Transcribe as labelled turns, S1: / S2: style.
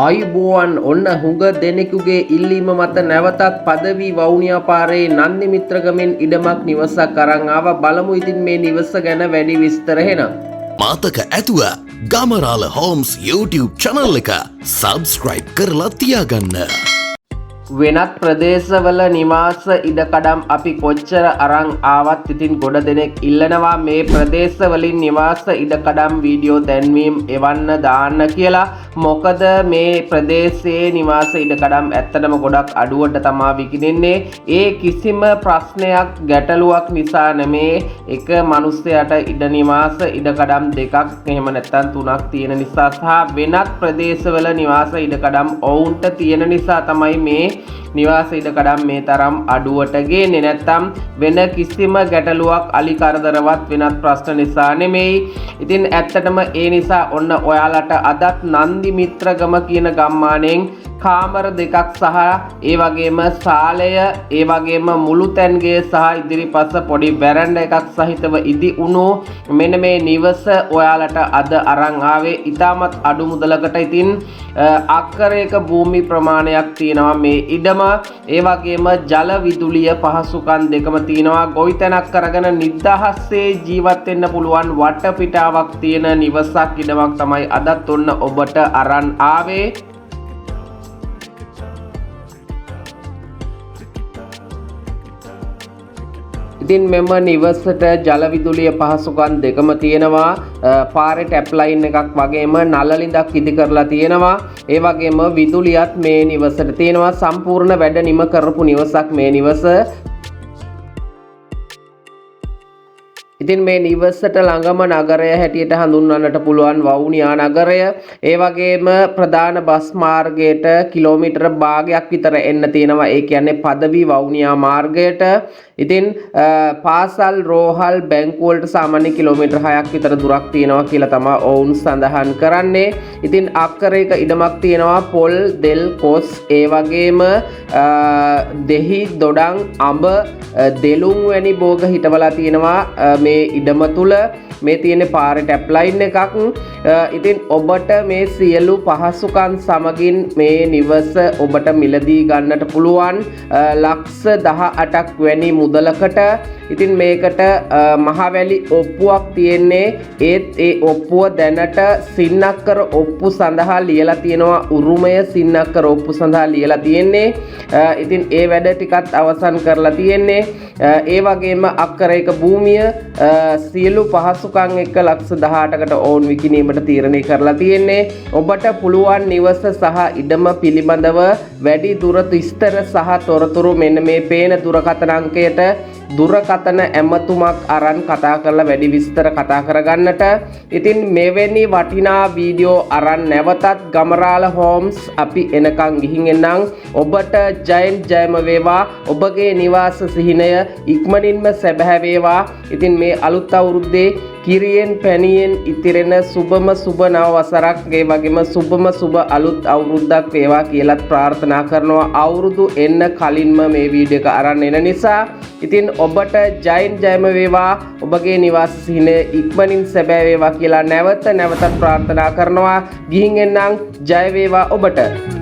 S1: ආයුබෝවන් ඔන්න හුඟ දෙනෙකුගේ ඉල්ලීම මත නැවතත් පදවි වවුනියාපාරේ නන්දි මිත්‍රගමෙන් ඉඩමක් නිවසක් අරන් ආවා. බලමු ඉතින් මේ නිවස ගැන වැඩි විස්තර එහෙනම්.
S2: මාතක ඇතුව ගමරාල හෝම්ස් YouTube channel එක subscribe කරලා තියාගන්න.
S1: වෙනත් ප්‍රදේශවල නිවාස ඉඩකඩම් අපි කොච්චර අරන් ආවත් ඉතින් ගොඩ දෙනෙක් ඉල්ලනවා මේ ප්‍රදේශවලින් නිවාස ඉඩකඩම් වීඩියෝ දැන්වීම් එවන්න දාන්න කියලා. මොකද මේ ප්‍රදේශයේ නිවාස ඉඩකඩම් ඇත්තටම ගොඩක් අඩුවට තමා විකිනෙන්නේ. ඒ කිසිම ප්‍රශ්නයක් ගැටලුවක් නිසා නෙමේ එක මිනිස්සයාට ඉඩ නිවාස ඉඩකඩම් දෙකක් එහෙම නැත්නම් තුනක් තියෙන නිසා සහ වෙනත් ප්‍රදේශවල නිවාස ඉඩකඩම් ඔවුන්ට තියෙන නිසා තමයි මේ නිවාස ඉඩකඩම් මේ තරම් අඩුවට ගේන්නේ. නැත්තම් වෙන කිසිම ගැටලුවක් අලි කරදරවත් වෙනත් ප්‍රශ්න නිසා නෙමෙයි. ඉතින් ඇත්තටම ඒ නිසා ඔන්න ඔයාලට අදත් නන්දි මිත්‍රගම කියන ගම්මානයෙන් කාමර දෙකක් සහ ඒ වගේම සාලය ඒ වගේම මුළු තැන්ගේ සහ ඉදිරිපස පොඩි වැරැන්ඩ එකක් සහිතව ඉදි වුණු මෙන්න මේ නිවස ඔයාලට අද අරන් ආවේ. ඉතාමත් අඩු මුදලකට. ඉතින් අක්කරයක භූමි ප්‍රමාණයක් තියෙනවා මේ ඉඩම. ඒ වගේම ජල විදුලිය පහසුකම් දෙකම තියෙනවා. ගොවිතැනක් කරගෙන නිදහසේ ජීවත් වෙන්න පුළුවන් වටපිටාවක් තියෙන නිවසක් ඉඩමක් තමයි අදත් ඔන්න ඔබට අරන් ආවේ. ඉතින් මෙම නිවසට ජල විදුලිය පහසුකම් දෙකම තියෙනවා. පාරේ ටැප් ලයින් එකක් වගේම නළලිඳක් ඉදි කරලා තියෙනවා. ඒ වගේම විදුලියත් මේ නිවසට තියෙනවා. සම්පූර්ණ වැඩ නිම කරපු නිවසක් මේ නිවස. ඉතින් මේ නිවසට ළඟම නගරය හැටියට හඳුන්වන්නට පුළුවන් වවුනියා නගරය. ඒ වගේම ප්‍රධාන බස් මාර්ගයට කිලෝමීටර භාගයක් විතර එන්න තියෙනවා. ඒ කියන්නේ පදවි වවුනියා මාර්ගයට. ඉතින් පාසල් රෝහල් බැංකුව වලට සාමාන්‍ය කිලෝමීටර 6ක් විතර දුරක් තියෙනවා කියලා තමයි ඔවුන් සඳහන් කරන්නේ. ඉතින් අක්කරයක ඉඩමක් තියෙනවා. පොල් දෙල් කොස් ඒ වගේම දෙහි දොඩම් අඹ දෙලුම් වැනි භෝග හිටවලා තියෙනවා මේ ඉඩම තුල. මේ තියෙන පාරේ ටැප් ලයින් එකක්. ඉතින් ඔබට මේ සියලු පහසුකම් සමගින් මේ නිවස ඔබට මිලදී ගන්නට පුළුවන් ලක්ෂ 18ක් වැනි මුදලකට. ඉතින් මේකට මහවැලි ඔප්පුවක් තියෙන්නේ. ඒත් ඒ ඔප්පුව දැනට සින්නක්කර ඔප්පු සඳහා ලියලා තියෙනවා. උරුමය සින්නක්කර ඔප්පු සඳහා ලියලා තියෙන්නේ. ඉතින් ඒ වැඩ ටිකත් අවසන් කරලා තියෙන්නේ. ඒ වගේම අක්කරයක භූමිය සියලු පහසුකම් එක්ක ලක්ෂ 18කට ඕන් විකිණීමට තීරණය කරලා තියෙන්නේ. ඔබට පුළුවන් නිවස සහ ඉඩම පිළිබඳව වැඩි දුර විස්තර සහ තොරතුරු මෙන්න මේ පේන දුරකථන අංකයට දුරකථන ඇමතුමක් අරන් කතා කරලා වැඩි විස්තර කතා කරගන්නට. ඉතින් මෙවැනි වටිනා වීඩියෝ අරන් නැවතත් ගමරාල හෝම්ස් අපි එනකන් ගිහින් එන්නම්. ඔබට ජයම වේවා. ඔබගේ නිවාස සිහිනය ඉක්මනින්ම සැබෑ වේවා. ඉතින් මේ අලුත් අවුරුද්දේ කිරියෙන් පැණියෙන් ඉතිරෙන සුබම සුබ නව වසරක් ඒ වගේම සුබම සුබ අලුත් අවුරුද්දක් වේවා කියලා ප්‍රාර්ථනා කරනවා. අවුරුදු එන්න කලින්ම මේ වීඩියෝ එක අරන් එන නිසා. ඉතින් ඔබට ජයම වේවා. ඔබගේ නිවාස සිහිනය ඉක්මනින් සැබෑ වේවා කියලා නැවතත් ප්‍රාර්ථනා කරනවා. ගිහින් එන්නම්. ජය වේවා ඔබට.